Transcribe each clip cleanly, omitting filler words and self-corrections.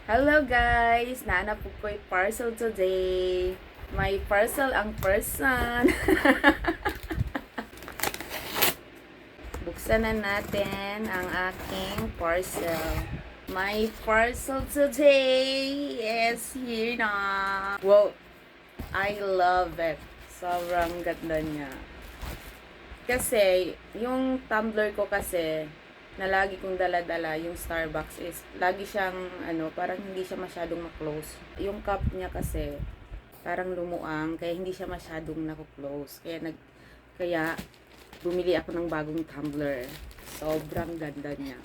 Hello guys! Nahanap po ko yung parcel today. May parcel ang person. Buksan na natin ang aking parcel. My parcel today is here na. Wow! I love it. Sobrang ganda niya. Kasi, yung tumbler ko kasi, na lagi kong dala-dala, yung Starbucks is, lagi siyang, parang hindi siya masyadong ma-close. Yung cup niya kasi, parang lumuang, kaya hindi siya masyadong na-close. Kaya, bumili ako ng bagong tumbler. Sobrang ganda niya.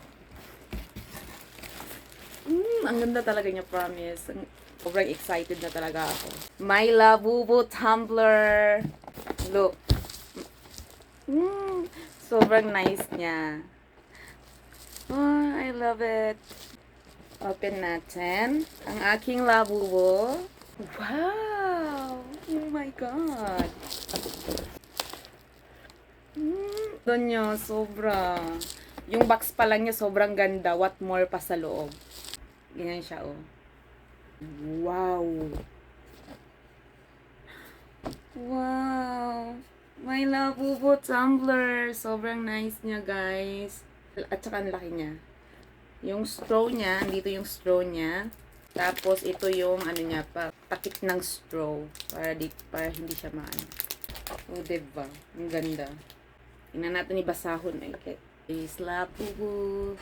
Ang ganda talaga niya, promise. Sobrang excited na talaga ako. My Labubu tumbler. Look. Sobrang nice niya. Oh, I love it. Open natin ang aking Labubu. Wow! Oh my God! Doon niya, sobra. Yung box pa lang niya, sobrang ganda. What more pa sa loob. Ganyan siya, oh. Wow! Wow! My Labubu tumbler. Sobrang nice niya, guys. At saka ang laki niya. Yung straw niya, dito yung straw niya. Tapos ito yung niya pa, takip ng straw para hindi siya maano. Oh, diba? Ang ganda. Tingnan natin ibasahon. Okay. Is Labubu.